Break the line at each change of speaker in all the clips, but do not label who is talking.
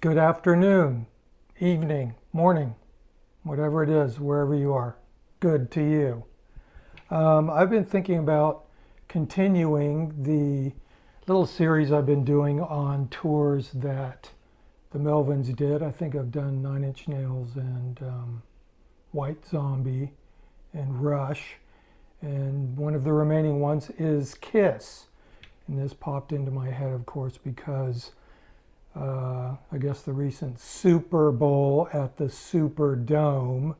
Good afternoon, evening, morning, whatever it is, wherever you are. Good to you. I've been thinking about continuing the little series I've been doing on tours that the Melvins did. I think I've done Nine Inch Nails and White Zombie and Rush. And one of the remaining ones is Kiss. And this popped into my head, of course, because I guess the recent Super Bowl at the Superdome,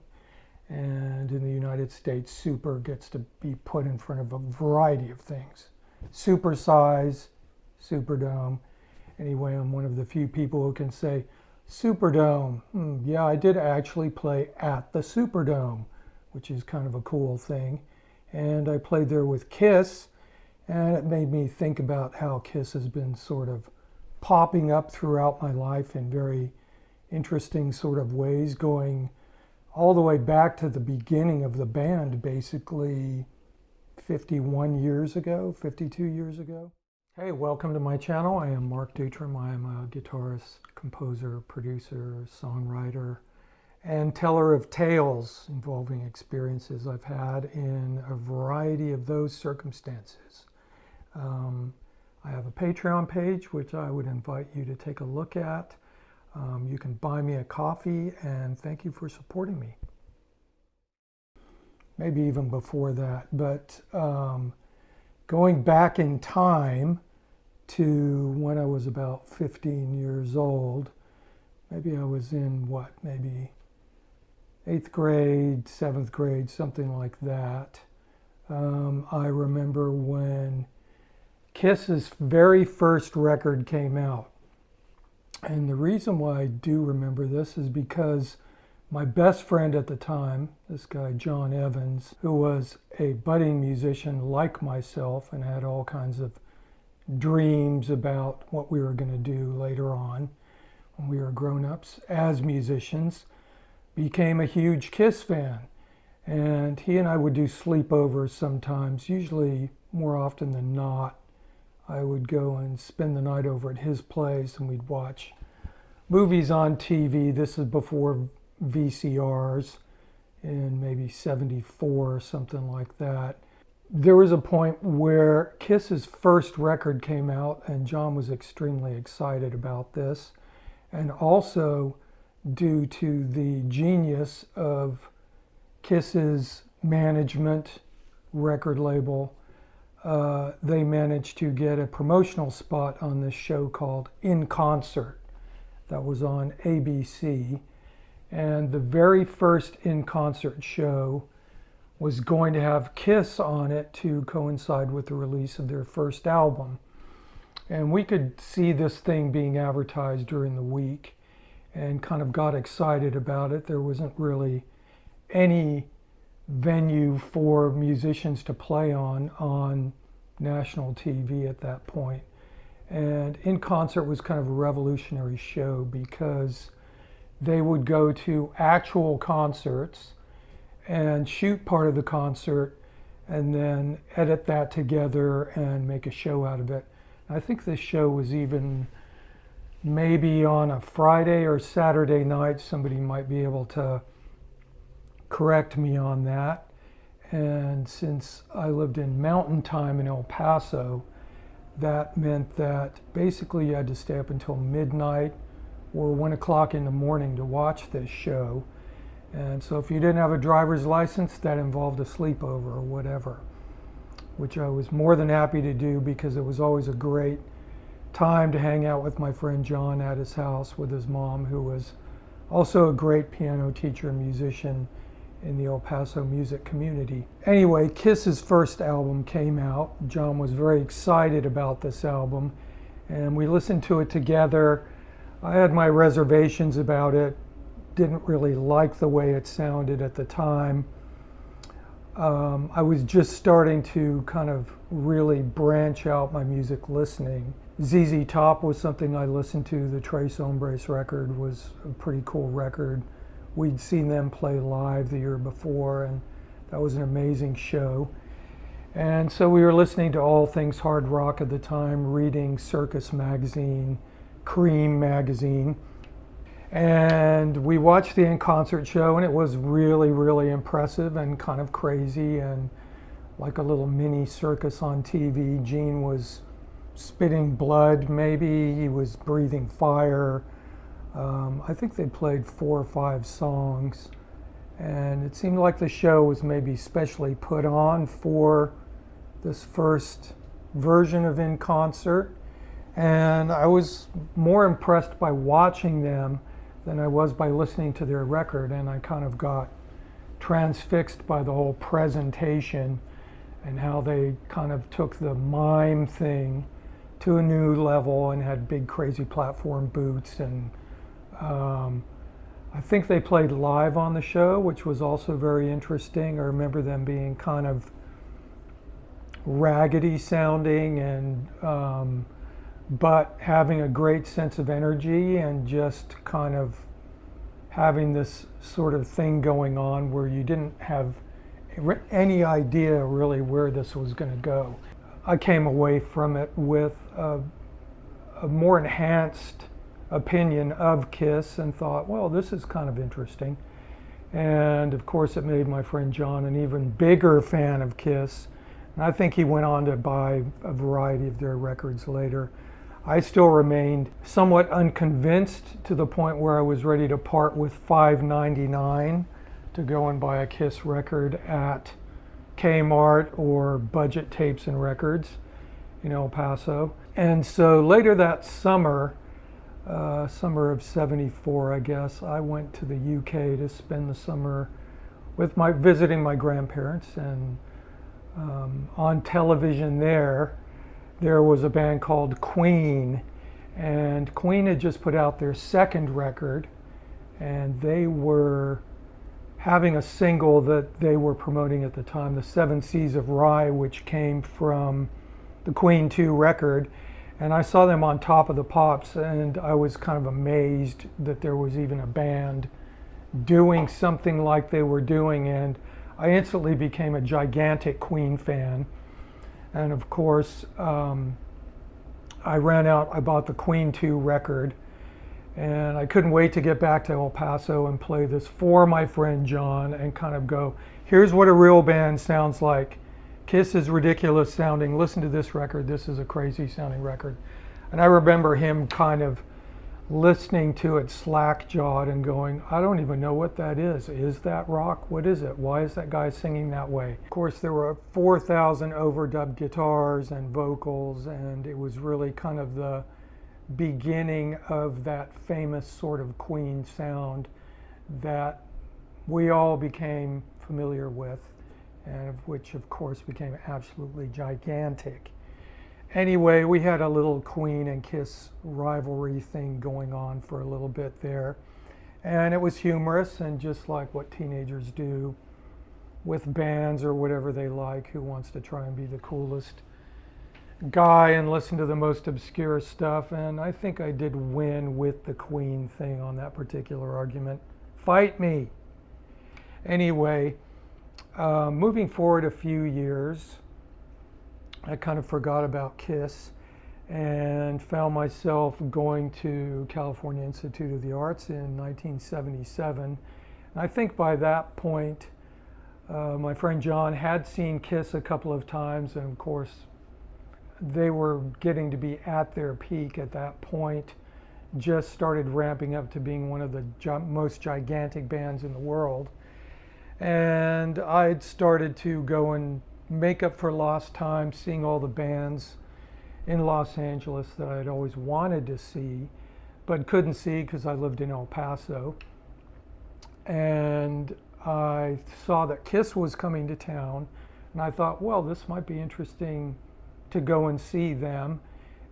and in the United States, super gets to be put in front of a variety of things. Super size, Superdome. Anyway, I'm one of the few people who can say Superdome. Yeah, I did actually play at the Superdome, which is kind of a cool thing. And I played there with Kiss, and it made me think about how Kiss has been sort of popping up throughout my life in very interesting sort of ways, going all the way back to the beginning of the band, basically 51 years ago, 52 years ago. Hey, welcome to my channel. I am Mark Dutram. I am a guitarist, composer, producer, songwriter, and teller of tales involving experiences I've had in a variety of those circumstances. I have a Patreon page, which I would invite you to take a look at. You can buy me a coffee, and thank you for supporting me. Maybe even before that, but going back in time to when I was about 15 years old, maybe I was in maybe 8th grade, 7th grade, something like that. I remember when Kiss's very first record came out. And the reason why I do remember this is because my best friend at the time, this guy John Evans, who was a budding musician like myself and had all kinds of dreams about what we were going to do later on when we were grown-ups as musicians, became a huge Kiss fan. And he and I would do sleepovers sometimes, usually more often than not. I would go and spend the night over at his place, and we'd watch movies on TV. This is before VCRs, in maybe 74 or something like that. There was a point where Kiss's first record came out, and John was extremely excited about this. And also, due to the genius of Kiss's management, record label, they managed to get a promotional spot on this show called In Concert that was on ABC. And the very first In Concert show was going to have Kiss on it to coincide with the release of their first album. And we could see this thing being advertised during the week and kind of got excited about it. There wasn't really any venue for musicians to play on national TV at that point. And In Concert was kind of a revolutionary show because they would go to actual concerts and shoot part of the concert and then edit that together and make a show out of it. I think this show was even maybe on a Friday or Saturday night. Somebody might be able to correct me on that. And since I lived in Mountain Time in El Paso, that meant that basically you had to stay up until midnight or 1 o'clock in the morning to watch this show. And so if you didn't have a driver's license, that involved a sleepover or whatever, which I was more than happy to do because it was always a great time to hang out with my friend John at his house with his mom, who was also a great piano teacher and musician in the El Paso music community. Anyway, Kiss's first album came out. John was very excited about this album, and we listened to it together. I had my reservations about it, didn't really like the way it sounded at the time. I was just starting to kind of really branch out my music listening. ZZ Top was something I listened to. The Tres Hombres record was a pretty cool record. We'd seen them play live the year before, and that was an amazing show. And so we were listening to all things hard rock at the time, reading Circus magazine, Cream magazine, And we watched the in-concert show, and it was really, really impressive and kind of crazy and like a little mini circus on TV. Gene was spitting blood, maybe. He was breathing fire. I think they played 4 or 5 songs. And it seemed like the show was maybe specially put on for this first version of In Concert. And I was more impressed by watching them than I was by listening to their record, and I kind of got transfixed by the whole presentation and how they kind of took the mime thing to a new level and had big crazy platform boots. And I think they played live on the show, which was also very interesting. I remember them being kind of raggedy sounding and but having a great sense of energy and just kind of having this sort of thing going on where you didn't have any idea really where this was going to go. I came away from it with a more enhanced opinion of Kiss and thought, well, this is kind of interesting. And of course it made my friend John an even bigger fan of Kiss. And I think he went on to buy a variety of their records later. I still remained somewhat unconvinced to the point where I was ready to part with $5.99 to go and buy a Kiss record at Kmart or Budget Tapes and Records in El Paso. And so later that summer, summer of '74, I guess, I went to the UK to spend the summer with visiting my grandparents. And on television there was a band called Queen, and Queen had just put out their second record, and they were having a single that they were promoting at the time, the 7 Seas of Rye, which came from the Queen 2 record. And I saw them on Top of the Pops, and I was kind of amazed that there was even a band doing something like they were doing, and I instantly became a gigantic Queen fan. And of course, I bought the Queen 2 record, and I couldn't wait to get back to El Paso and play this for my friend John and kind of go, here's what a real band sounds like. Kiss is ridiculous sounding. Listen to this record. This is a crazy sounding record. And I remember him kind of listening to it slack-jawed and going, I don't even know what that is. Is that rock? What is it? Why is that guy singing that way? Of course, there were 4,000 overdubbed guitars and vocals, and it was really kind of the beginning of that famous sort of Queen sound that we all became familiar with, and which of course became absolutely gigantic. Anyway, we had a little Queen and Kiss rivalry thing going on for a little bit there. And it was humorous and just like what teenagers do with bands or whatever they like, who wants to try and be the coolest guy and listen to the most obscure stuff. And I think I did win with the Queen thing on that particular argument. Fight me. Anyway, moving forward a few years, I kind of forgot about Kiss and found myself going to California Institute of the Arts in 1977. And I think by that point, my friend John had seen Kiss a couple of times, and of course, they were getting to be at their peak at that point, just started ramping up to being one of the most gigantic bands in the world. And I'd started to go and make up for lost time, seeing all the bands in Los Angeles that I'd always wanted to see, but couldn't see because I lived in El Paso. And I saw that Kiss was coming to town, and I thought, well, this might be interesting to go and see them.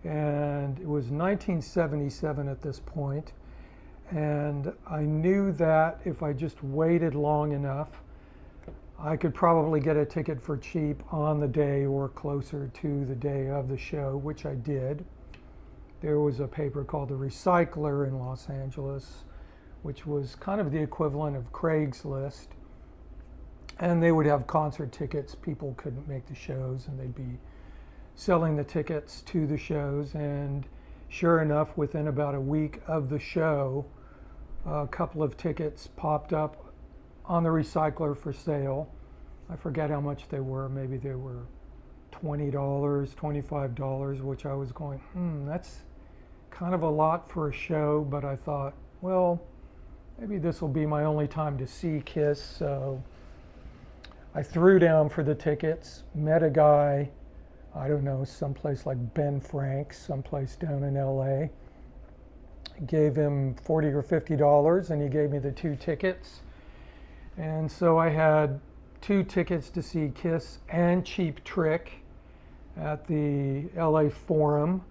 And it was 1977 at this point, and I knew that if I just waited long enough, I could probably get a ticket for cheap on the day or closer to the day of the show, which I did. There was a paper called The Recycler in Los Angeles, which was kind of the equivalent of Craigslist. And they would have concert tickets. People couldn't make the shows, and they'd be selling the tickets to the shows. And sure enough, within about a week of the show, a couple of tickets popped up on the recycler for sale. I forget how much they were. Maybe they were $20, $25, which I was going, that's kind of a lot for a show, but I thought, well, maybe this will be my only time to see Kiss. So I threw down for the tickets, met a guy, I don't know, someplace like Ben Frank's, someplace down in LA. Gave him $40 or $50 and he gave me the 2 tickets. And so I had 2 tickets to see Kiss and Cheap Trick at the LA Forum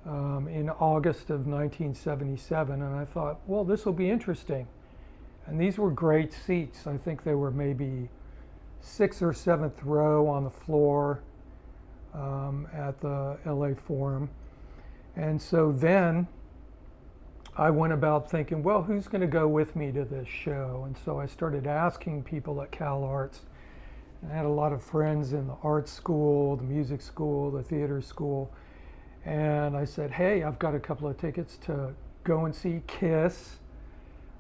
in August of 1977. And I thought, well, this will be interesting. And these were great seats. I think they were maybe 6th or 7th row on the floor at the LA Forum. And so then I went about thinking, well, who's going to go with me to this show? And so I started asking people at Cal Arts. I had a lot of friends in the art school, the music school, the theater school. And I said, hey, I've got a couple of tickets to go and see Kiss.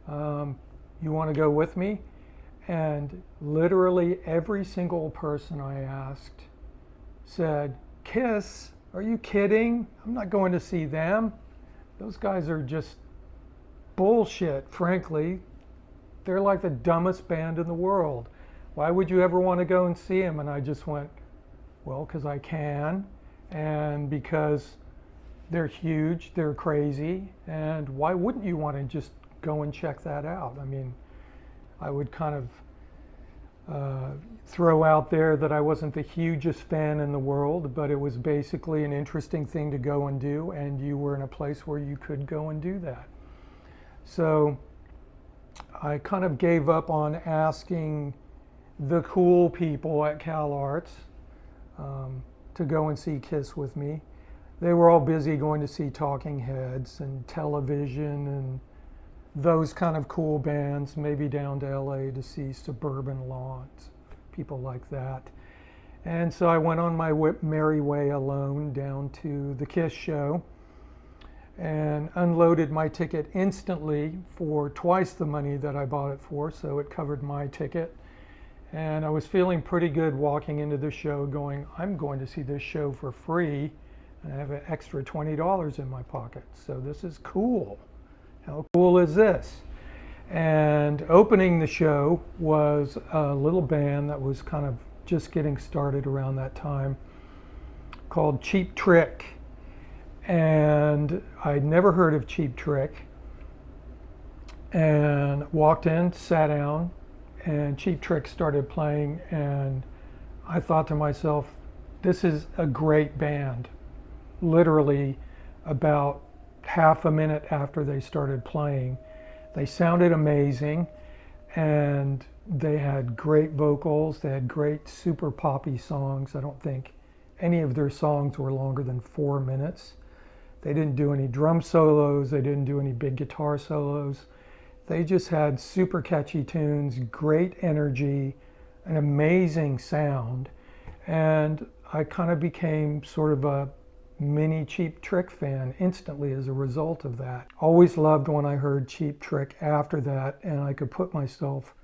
You want to go with me? And literally every single person I asked said, Kiss? Are you kidding? I'm not going to see them. Those guys are just bullshit, frankly. They're like the dumbest band in the world. Why would you ever want to go and see them? And I just went, well, because I can, and because they're huge, they're crazy, and why wouldn't you want to just go and check that out? I mean, I would kind of throw out there that I wasn't the hugest fan in the world, but it was basically an interesting thing to go and do, and you were in a place where you could go and do that. So I kind of gave up on asking the cool people at Cal Arts to go and see Kiss with me. They were all busy going to see Talking Heads and Television and those kind of cool bands, maybe down to LA to see Suburban Lawns, people like that. And so I went on my merry way alone down to the Kiss show and unloaded my ticket instantly for twice the money that I bought it for, so it covered my ticket. And I was feeling pretty good walking into the show going, I'm going to see this show for free, and I have an extra $20 in my pocket, so this is cool. How cool is this? And opening the show was a little band that was kind of just getting started around that time called Cheap Trick. And I'd never heard of Cheap Trick, and walked in, sat down, and Cheap Trick started playing, and I thought to myself, this is a great band. Literally about half a minute after they started playing, they sounded amazing, and they had great vocals, they had great super poppy songs. I don't think any of their songs were longer than 4 minutes. They didn't do any drum solos, they didn't do any big guitar solos. They just had super catchy tunes, great energy, an amazing sound, and I kind of became sort of a mini Cheap Trick fan instantly as a result of that. Always loved when I heard Cheap Trick after that, and I could put myself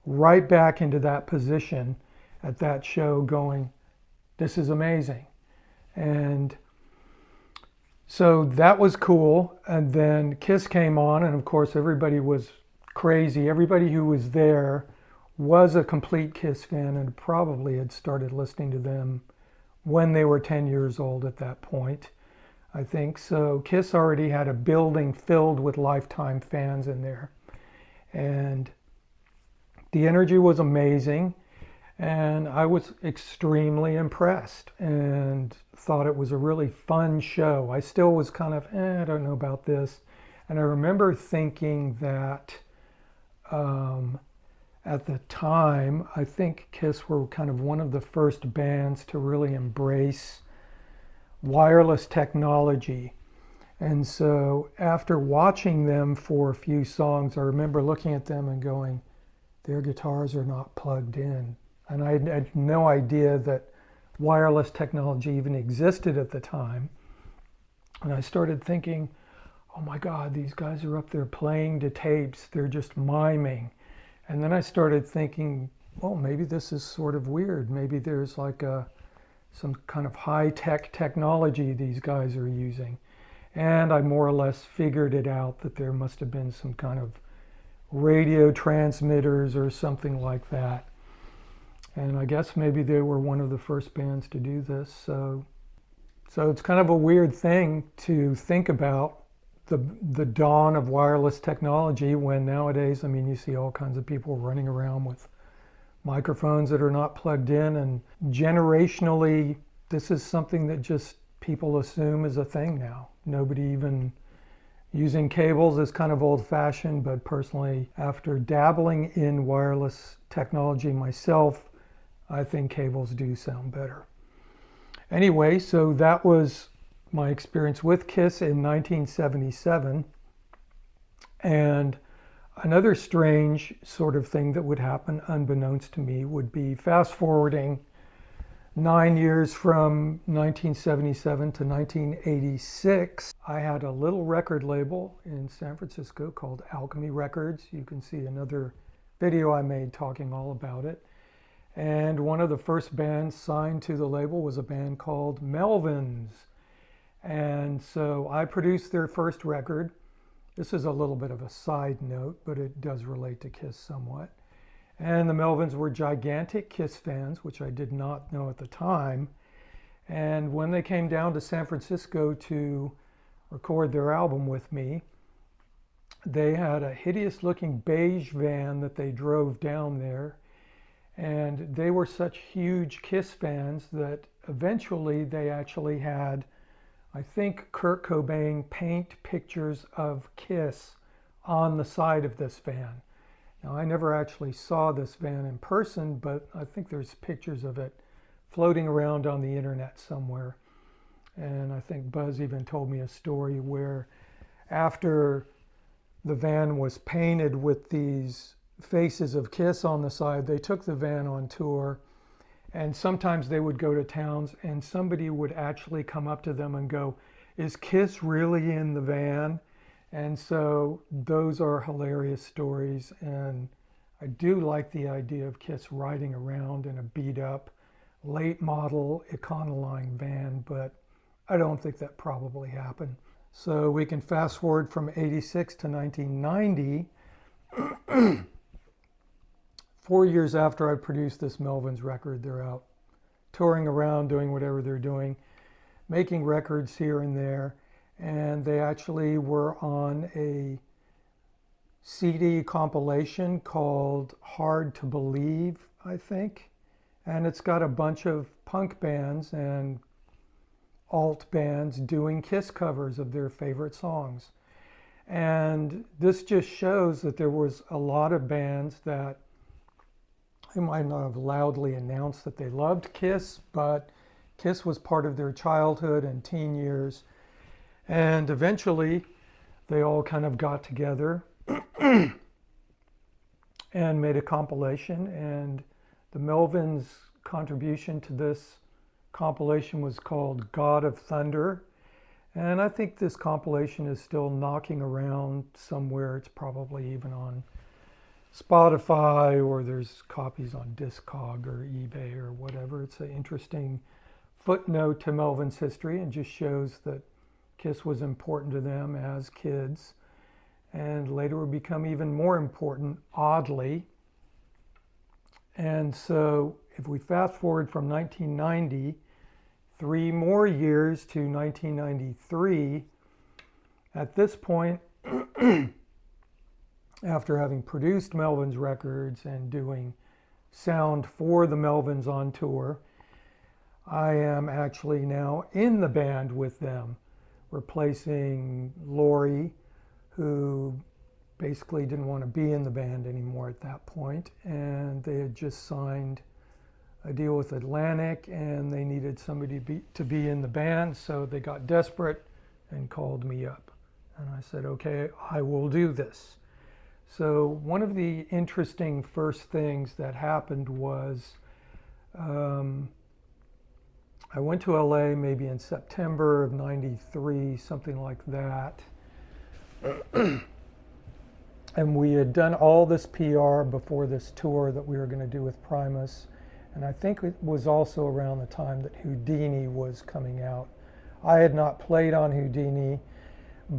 right back into that position at that show going, this is amazing. And so that was cool. And then Kiss came on, and of course everybody was crazy. Everybody who was there was a complete Kiss fan and probably had started listening to them when they were 10 years old at that point, I think. So Kiss already had a building filled with lifetime fans in there. And the energy was amazing. And I was extremely impressed and thought it was a really fun show. I still was kind of, I don't know about this. And I remember thinking that at the time, I think Kiss were kind of one of the first bands to really embrace wireless technology. And so after watching them for a few songs, I remember looking at them and going, their guitars are not plugged in. And I had no idea that wireless technology even existed at the time. And I started thinking, oh my God, these guys are up there playing to tapes. They're just miming. And then I started thinking, well, maybe this is sort of weird. Maybe there's like some kind of high-tech technology these guys are using. And I more or less figured it out that there must have been some kind of radio transmitters or something like that. And I guess maybe they were one of the first bands to do this. So it's kind of a weird thing to think about the dawn of wireless technology, when nowadays, I mean, you see all kinds of people running around with microphones that are not plugged in, and generationally, this is something that just people assume is a thing now. Nobody even using cables is kind of old-fashioned, but personally, after dabbling in wireless technology myself, I think cables do sound better. Anyway, so that was my experience with KISS in 1977. And another strange sort of thing that would happen unbeknownst to me would be fast forwarding 9 years from 1977 to 1986. I had a little record label in San Francisco called Alchemy Records. You can see another video I made talking all about it. And one of the first bands signed to the label was a band called Melvins. And so I produced their first record. This is a little bit of a side note, but it does relate to KISS somewhat. And the Melvins were gigantic KISS fans, which I did not know at the time. And when they came down to San Francisco to record their album with me, they had a hideous looking beige van that they drove down there. And they were such huge KISS fans that eventually they actually had, I think, Kurt Cobain paint pictures of KISS on the side of this van. Now, I never actually saw this van in person, but I think there's pictures of it floating around on the internet somewhere. And I think Buzz even told me a story where after the van was painted with these faces of KISS on the side, they took the van on tour, and sometimes they would go to towns and somebody would actually come up to them and go, "Is KISS really in the van?" And so those are hilarious stories, and I do like the idea of KISS riding around in a beat up late model Econoline van, but I don't think that probably happened. So we can fast forward from 86 to 1990. 4 years after I produced this Melvins record, they're out touring around, doing whatever they're doing, making records here and there. And they actually were on a CD compilation called Hard to Believe, I think. And it's got a bunch of punk bands and alt bands doing KISS covers of their favorite songs. And this just shows that there was a lot of bands that they might not have loudly announced that they loved KISS, but KISS was part of their childhood and teen years. And eventually they all kind of got together and made a compilation. And the Melvins' contribution to this compilation was called God of Thunder. And I think this compilation is still knocking around somewhere. It's probably even on Spotify, or there's copies on Discog or eBay or whatever. It's an interesting footnote to Melvin's history and just shows that KISS was important to them as kids, and later would become even more important, oddly. And so if we fast forward from 1990, 3 more years to 1993, at this point, after having produced Melvins records and doing sound for the Melvins on tour, I am actually now in the band with them, replacing Lori, who basically didn't want to be in the band anymore at that point, and they had just signed a deal with Atlantic, and they needed somebody to be in the band, so they got desperate and called me up. And I said, okay, I will do this. So one of the interesting first things that happened was I went to LA maybe in September of '93, something like that. And we had done all this PR before this tour that we were going to do with Primus. And I think it was also around the time that Houdini was coming out. I had not played on Houdini,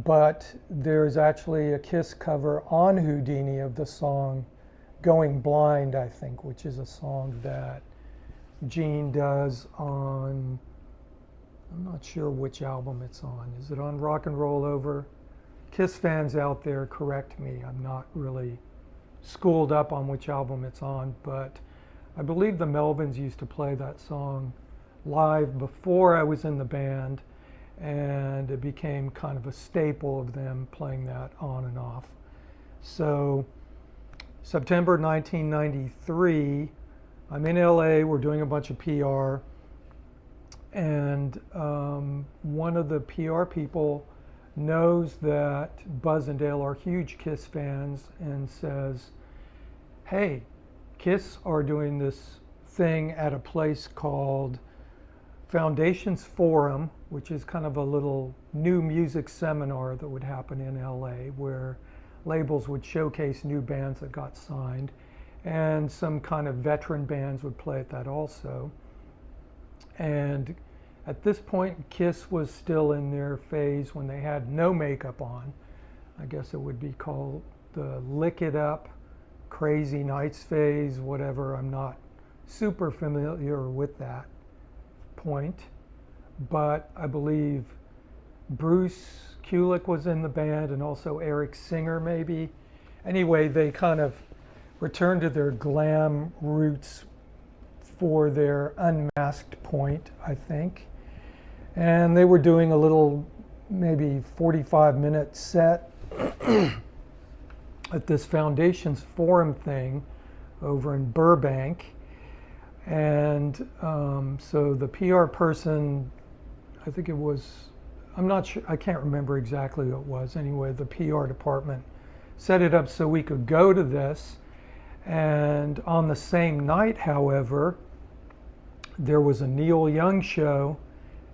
but there's actually a Kiss cover on Houdini of the song Going Blind, I think, which is a song that Gene does on, I'm not sure which album it's on. Is it on Rock and Roll Over? Kiss fans out there, correct me. I'm not really schooled up on which album it's on, but I believe the Melvins used to play that song live before I was in the band, and it became kind of a staple of them playing that on and off. So September 1993, I'm in LA, we're doing a bunch of PR, and one of the PR people knows that Buzz and Dale are huge Kiss fans and says, hey, Kiss are doing this thing at a place called Foundations Forum, which is kind of a little new music seminar that would happen in LA where labels would showcase new bands that got signed, and some kind of veteran bands would play at that also. And at this point, Kiss was still in their phase when they had no makeup on. I guess it would be called the Lick It Up, Crazy Nights phase, whatever. I'm not super familiar with that point, but I believe Bruce Kulick was in the band and also Eric Singer maybe. Anyway, they kind of returned to their glam roots for their Unmasked point, I think. And they were doing a little, maybe 45-minute set at this Foundations Forum thing over in Burbank. And so the PR person, I think it was, I'm not sure, I can't remember exactly who it was. Anyway, the PR department set it up so we could go to this. And on the same night, however, there was a Neil Young show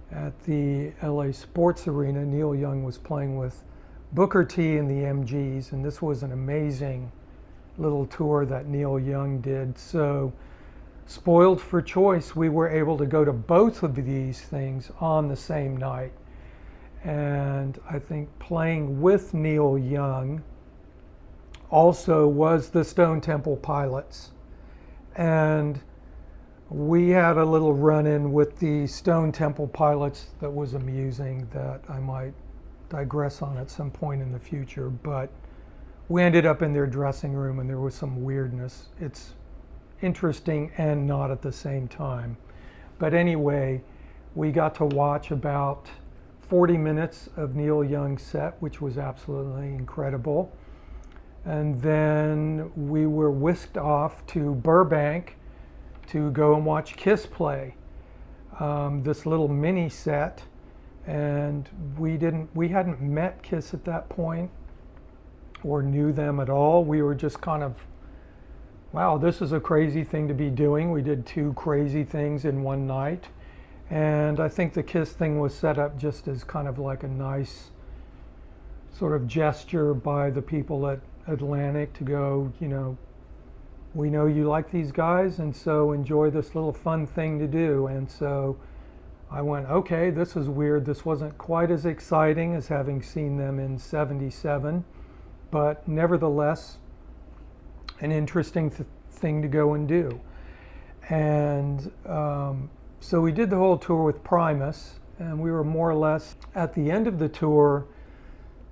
at the LA Sports Arena. Neil Young was playing with Booker T and the MGs, and this was an amazing little tour that Neil Young did. So, spoiled for choice, we were able to go to both of these things on the same night. And I think playing with Neil Young also was the Stone Temple Pilots. And we had a little run-in with the Stone Temple Pilots that was amusing, that I might digress on at some point in the future, but we ended up in their dressing room and there was some weirdness. It's interesting and not at the same time. But anyway, we got to watch about 40 minutes of Neil Young's set, which was absolutely incredible. And then we were whisked off to Burbank to go and watch Kiss play this little mini set. And we hadn't met Kiss at that point or knew them at all. We were just kind of, wow, this is a crazy thing to be doing. We did two crazy things in one night. And I think the Kiss thing was set up just as kind of like a nice sort of gesture by the people at Atlantic to go, you know, we know you like these guys, and so enjoy this little fun thing to do. And so I went, okay, this is weird. This wasn't quite as exciting as having seen them in '77, but nevertheless, an interesting thing to go and do. And so we did the whole tour with Primus, and we were more or less at the end of the tour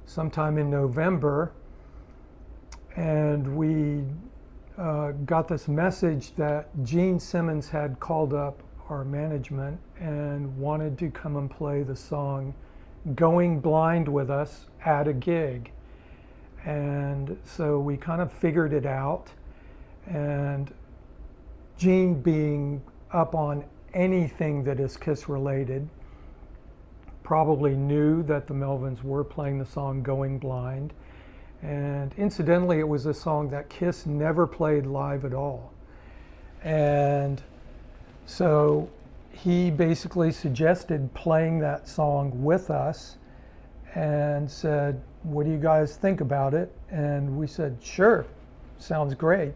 sometime in November, and we got this message that Gene Simmons had called up our management and wanted to come and play the song Going Blind with us at a gig. And so we kind of figured it out, and Gene, being up on anything that is Kiss related, probably knew that the Melvins were playing the song Going Blind. And incidentally, it was a song that Kiss never played live at all. And so he basically suggested playing that song with us and said, what do you guys think about it? And we said, sure, sounds great.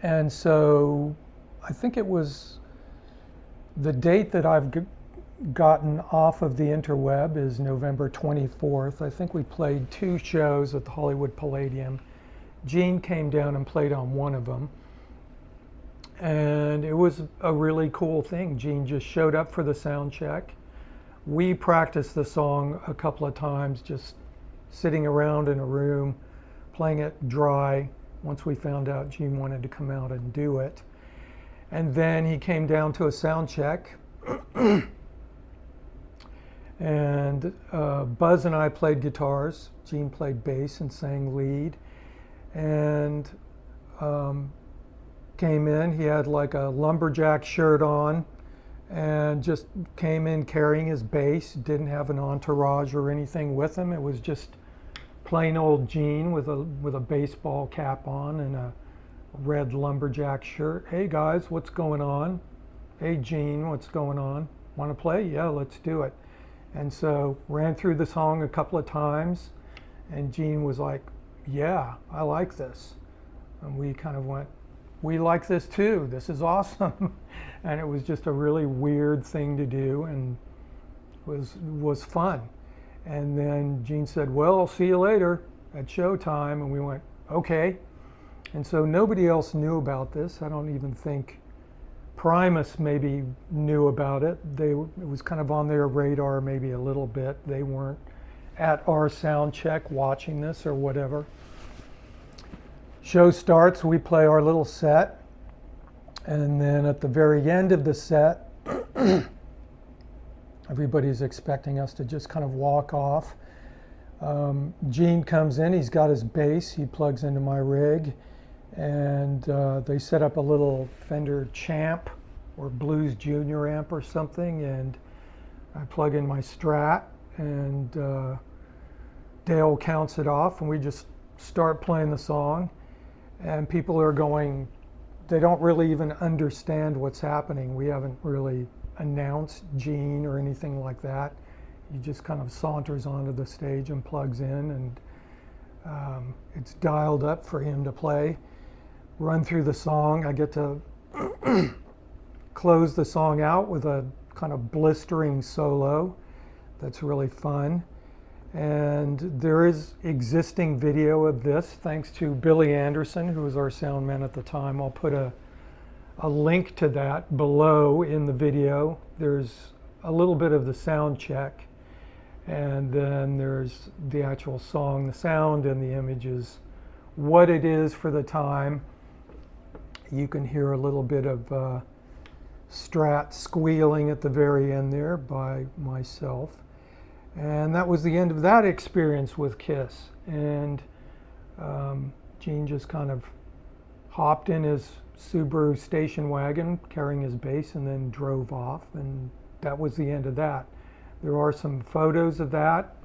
And so I think it was the date that I've gotten off of the interweb is November 24th. I think we played 2 shows at the Hollywood Palladium. Gene came down and played on one of them. And it was a really cool thing. Gene just showed up for the sound check. We practiced the song a couple of times, just sitting around in a room, playing it dry, once we found out Gene wanted to come out and do it. And then he came down to a sound check. And Buzz and I played guitars. Gene played bass and sang lead. And came in, he had like a lumberjack shirt on and just came in carrying his bass, didn't have an entourage or anything with him. It was just plain old Gene with a baseball cap on and a red lumberjack shirt. Hey guys, what's going on? Hey Gene, what's going on? Want to play? Yeah, let's do it. And so ran through the song a couple of times and Gene was like, yeah, I like this. And we kind of went, we like this too. This is awesome. And it was just a really weird thing to do and was fun. And then Gene said, well, I'll see you later at showtime. And we went, okay. And so nobody else knew about this. I don't even think Primus maybe knew about it. It was kind of on their radar maybe a little bit. They weren't at our sound check watching this or whatever. Show starts, we play our little set, and then at the very end of the set, everybody's expecting us to just kind of walk off. Gene comes in, he's got his bass, he plugs into my rig, and they set up a little Fender Champ or Blues Junior amp or something, and I plug in my Strat, and Dale counts it off, and we just start playing the song. And people are going, they don't really even understand what's happening. We haven't really announced Gene or anything like that. He just kind of saunters onto the stage and plugs in, and it's dialed up for him to play. Run through the song. I get to close the song out with a kind of blistering solo that's really fun. And there is existing video of this thanks to Billy Anderson, who was our sound man at the time. I'll put a link to that below in the video. There's a little bit of the sound check, and then there's the actual song, the sound, and the images, what it is for the time. You can hear a little bit of Strat squealing at the very end there by myself. And that was the end of that experience with KISS. And Gene just kind of hopped in his Subaru station wagon carrying his bass and then drove off. And that was the end of that. There are some photos of that.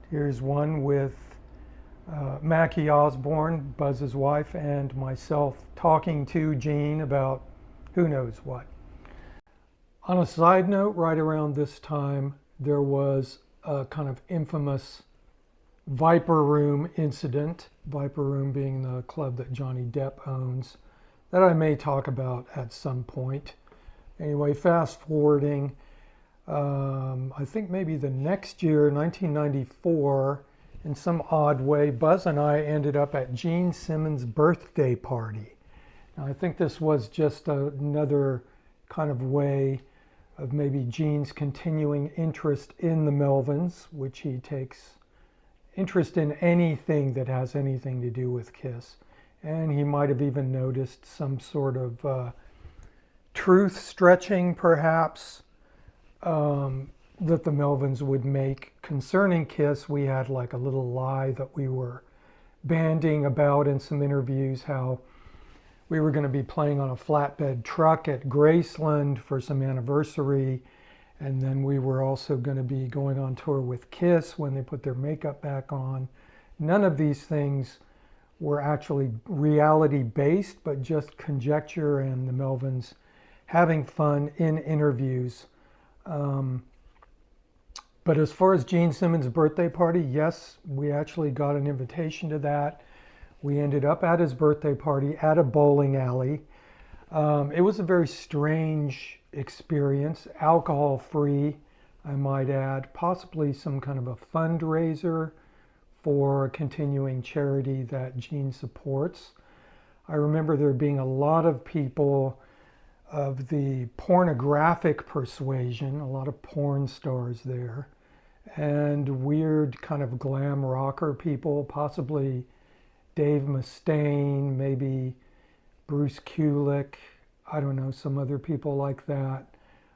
Here's one with Mackie Osborne, Buzz's wife, and myself talking to Gene about who knows what. On a side note, right around this time, there was a kind of infamous Viper Room incident, Viper Room being the club that Johnny Depp owns, that I may talk about at some point. Anyway, fast forwarding, I think maybe the next year, 1994, in some odd way, Buzz and I ended up at Gene Simmons' birthday party. Now, I think this was just another kind of way of maybe Gene's continuing interest in the Melvins, which he takes interest in anything that has anything to do with KISS. And he might have even noticed some sort of truth stretching, perhaps, that the Melvins would make concerning KISS. We had like a little lie that we were bandying about in some interviews, how we were going to be playing on a flatbed truck at Graceland for some anniversary, and then we were also going to be going on tour with KISS when they put their makeup back on. None of these things were actually reality-based, but just conjecture and the Melvins having fun in interviews. But But as far as Gene Simmons' birthday party, yes, we actually got an invitation to that. We ended up at his birthday party at a bowling alley. It was a very strange experience, alcohol-free, I might add, possibly some kind of a fundraiser for a continuing charity that Gene supports. I remember there being a lot of people of the pornographic persuasion, a lot of porn stars there, and weird kind of glam rocker people, possibly Dave Mustaine, maybe Bruce Kulick, I don't know, some other people like that.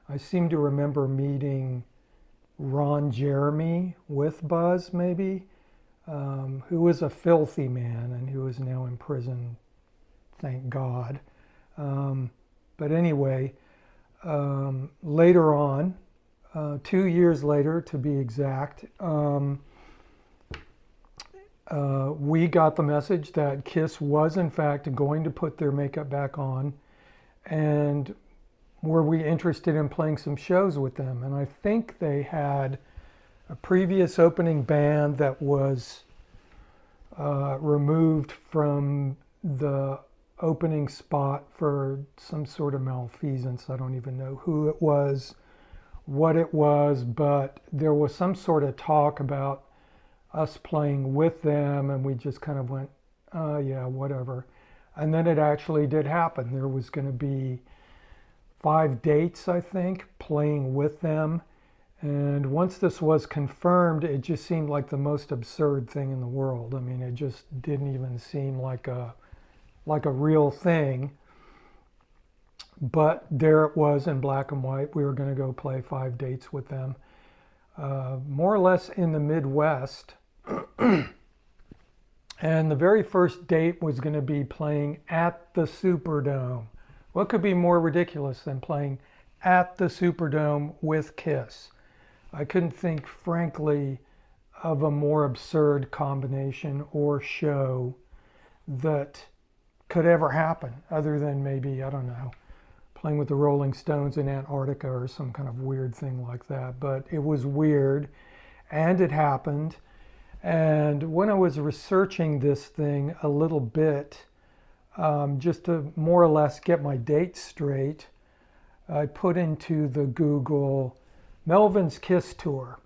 I seem to remember meeting Ron Jeremy with Buzz, maybe, who was a filthy man and who is now in prison, thank God. But anyway, later on, 2 years later to be exact, we got the message that Kiss was in fact going to put their makeup back on, and were we interested in playing some shows with them. And I think they had a previous opening band that was removed from the opening spot for some sort of malfeasance. I don't even know who it was, what it was, but there was some sort of talk about us playing with them, and we just kind of went, yeah, whatever. And then it actually did happen. There was going to be 5 dates, I think, playing with them. And once this was confirmed, it just seemed like the most absurd thing in the world. I mean, it just didn't even seem like a real thing. But there it was in black and white. We were going to go play 5 dates with them, more or less in the Midwest. And the very first date was going to be playing at the Superdome. What could be more ridiculous than playing at the Superdome with Kiss? I couldn't think, frankly, of a more absurd combination or show that could ever happen, other than maybe, I don't know, playing with the Rolling Stones in Antarctica or some kind of weird thing like that. But it was weird, and it happened. And when I was researching this thing a little bit, just to more or less get my dates straight, I put into the Google Melvins Kiss Tour.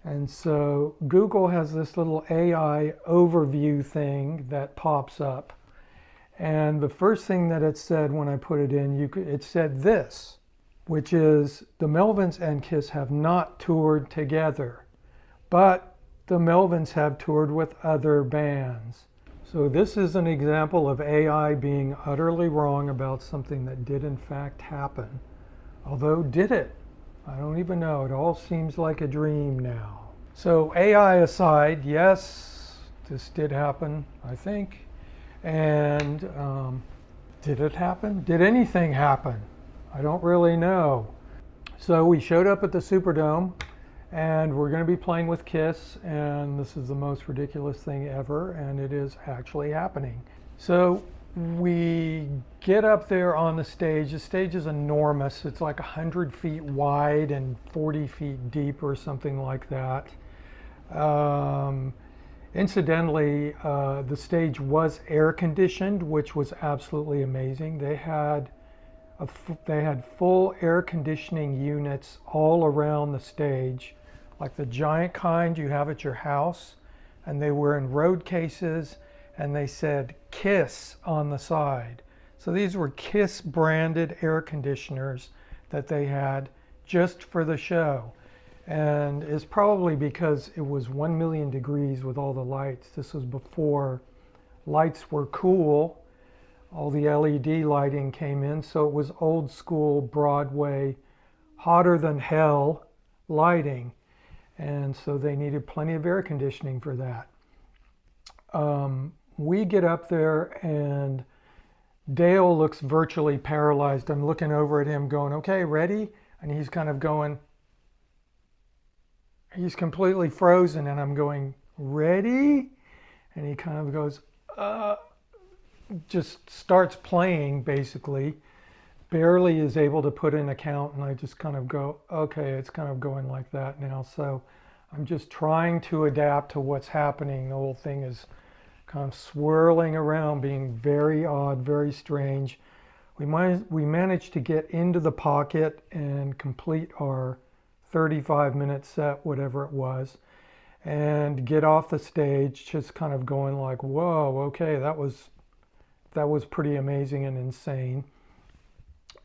And so Google has this little AI overview thing that pops up. And the first thing that it said when I put it in, it said this, which is the Melvins and Kiss have not toured together, but the Melvins have toured with other bands. So this is an example of AI being utterly wrong about something that did in fact happen. Although, did it? I don't even know. It all seems like a dream now. So AI aside, yes, this did happen, I think. And did it happen? Did anything happen? I don't really know. So we showed up at the Superdome, and we're going to be playing with Kiss, and this is the most ridiculous thing ever, and it is actually happening. So we get up there on the stage. The stage is enormous. It's like 100 feet wide and 40 feet deep or something like that. Incidentally, the stage was air conditioned, which was absolutely amazing. They had full air conditioning units all around the stage, like the giant kind you have at your house, and they were in road cases, and they said Kiss on the side. So these were Kiss branded air conditioners that they had just for the show. And it's probably because it was 1 million degrees with all the lights. This was before lights were cool. All the LED lighting came in, so it was old school Broadway, hotter than hell lighting. And so they needed plenty of air conditioning for that. We get up there and Dale looks virtually paralyzed. I'm looking over at him going, okay, ready? And he's kind of going, he's completely frozen, and I'm going, ready? And he kind of goes, just starts playing basically. barely is able to put in a count, and I just kind of go, okay, it's kind of going like that now. So I'm just trying to adapt to what's happening. The whole thing is kind of swirling around, being very odd, very strange. We managed to get into the pocket and complete our 35-minute set, whatever it was, and get off the stage, just kind of going like, whoa, okay, that was pretty amazing and insane.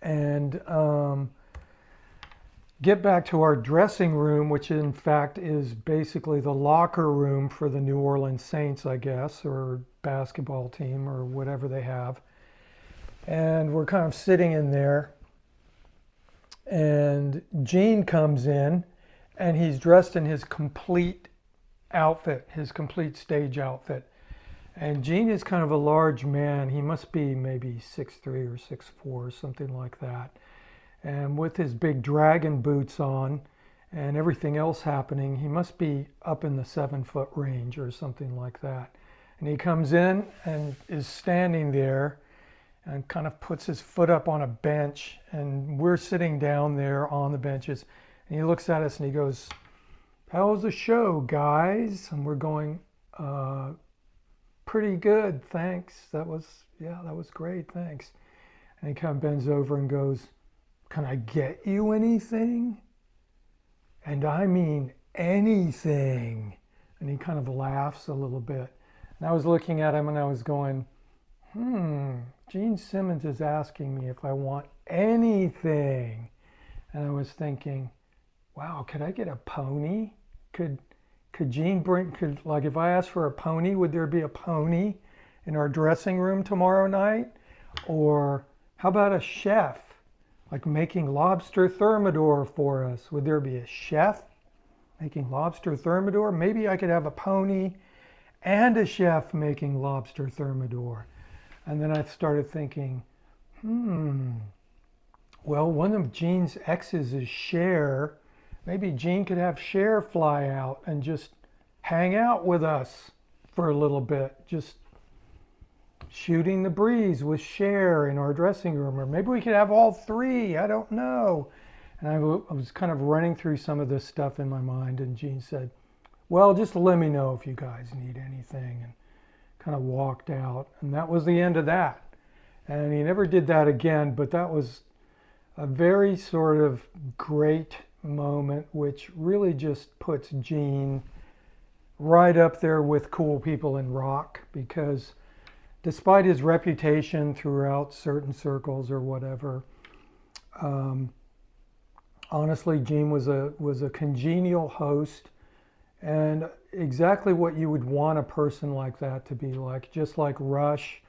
And get back to our dressing room, which in fact is basically the locker room for the New Orleans Saints, I guess, or basketball team or whatever they have. And we're kind of sitting in there, and Gene comes in, and he's dressed in his complete outfit, his complete stage outfit. And Gene is kind of a large man. He must be maybe 6'3" or 6'4", or something like that. And with his big dragon boots on and everything else happening, he must be up in the 7-foot range or something like that. And he comes in and is standing there and kind of puts his foot up on a bench, and we're sitting down there on the benches, and he looks at us and he goes, "How was the show, guys?" And we're going, "Pretty good, thanks. That was great, thanks." And he kind of bends over and goes, "Can I get you anything?" And I mean anything. And he kind of laughs a little bit. And I was looking at him and I was going, Gene Simmons is asking me if I want anything. And I was thinking, wow, could I get a pony? Could Gene like if I asked for a pony, would there be a pony in our dressing room tomorrow night? Or how about a chef, like making lobster thermidor for us? Would there be a chef making lobster thermidor? Maybe I could have a pony and a chef making lobster thermidor. And then I started thinking, well, one of Gene's exes is Cher. Maybe Gene could have Cher fly out and just hang out with us for a little bit, just shooting the breeze with Cher in our dressing room. Or maybe we could have all three, I don't know. And I was kind of running through some of this stuff in my mind, and Gene said, well, just let me know if you guys need anything, and kind of walked out. And that was the end of that. And he never did that again, but that was a very sort of great moment, which really just puts Gene right up there with cool people in rock, because despite his reputation throughout certain circles or whatever, honestly, Gene was a congenial host, and exactly what you would want a person like that to be like, just like Rush,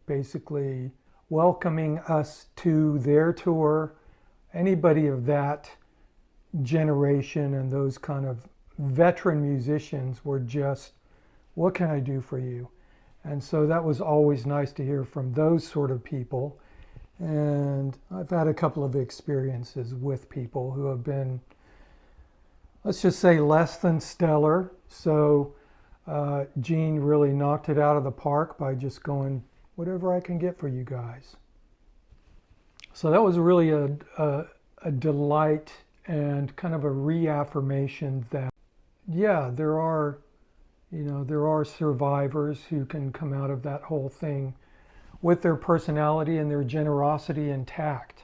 basically welcoming us to their tour. Anybody of that generation and those kind of veteran musicians were just, what can I do for you? And so that was always nice to hear from those sort of people. And I've had a couple of experiences with people who have been, let's just say, less than stellar. So Gene really knocked it out of the park by just going, whatever I can get for you guys. So that was really a delight and kind of a reaffirmation that, yeah, there are survivors who can come out of that whole thing with their personality and their generosity intact.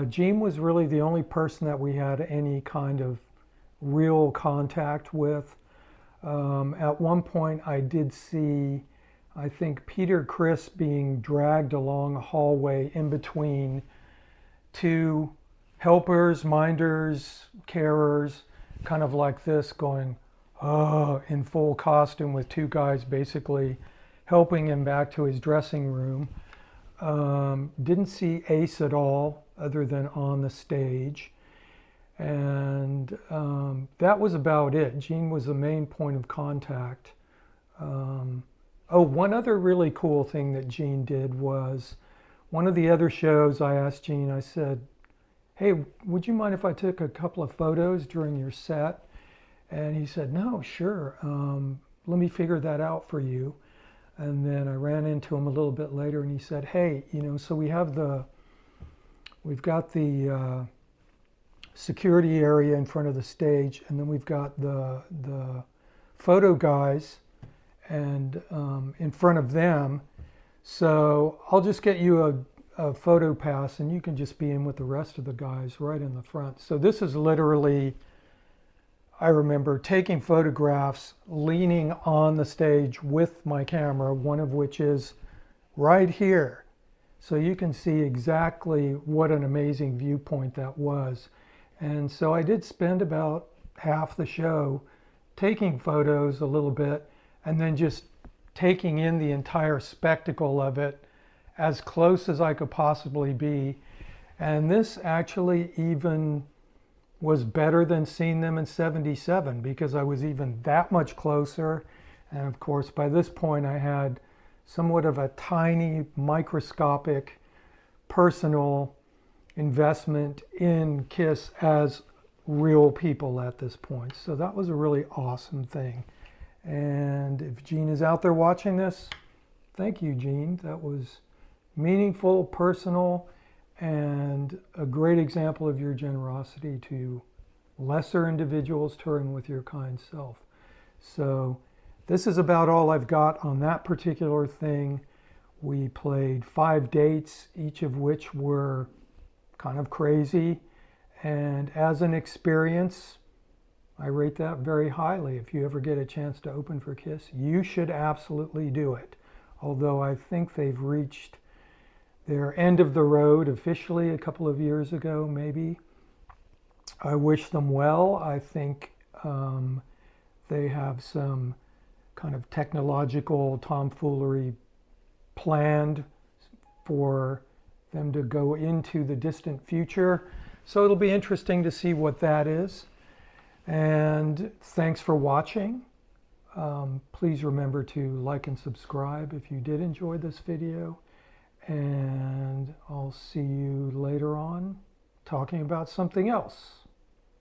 Gene was really the only person that we had any kind of real contact with. At one point I did see, I think, Peter Criss being dragged along a hallway in between two helpers, minders, carers, kind of like this, going, in full costume, with two guys basically helping him back to his dressing room. Didn't see Ace at all, other than on the stage. And that was about it. Gene was the main point of contact. One other really cool thing that Gene did was, one of the other shows I asked Gene, I said, hey, would you mind if I took a couple of photos during your set? And he said, no, sure. Let me figure that out for you. And then I ran into him a little bit later, and he said, "Hey, so we've got the security area in front of the stage, and then we've got the photo guys, and in front of them. So I'll just get you a photo pass, and you can just be in with the rest of the guys right in the front." So this is literally, I remember taking photographs, leaning on the stage with my camera, one of which is right here. So you can see exactly what an amazing viewpoint that was. And so I did spend about half the show taking photos a little bit, and then just taking in the entire spectacle of it as close as I could possibly be. And this actually even was better than seeing them in '77, because I was even that much closer. And of course, by this point, I had somewhat of a tiny, microscopic, personal investment in KISS as real people at this point. So that was a really awesome thing. And if Gene is out there watching this, thank you, Gene. That was meaningful, personal, and a great example of your generosity to lesser individuals touring with your kind self. So this is about all I've got on that particular thing. We played 5 dates, each of which were kind of crazy. And as an experience, I rate that very highly. If you ever get a chance to open for KISS, you should absolutely do it. Although I think they've reached their end of the road officially a couple of years ago, maybe. I wish them well. I think they have some kind of technological tomfoolery planned for them to go into the distant future. So it'll be interesting to see what that is. And thanks for watching. Please remember to like and subscribe if you did enjoy this video. And I'll see you later on talking about something else.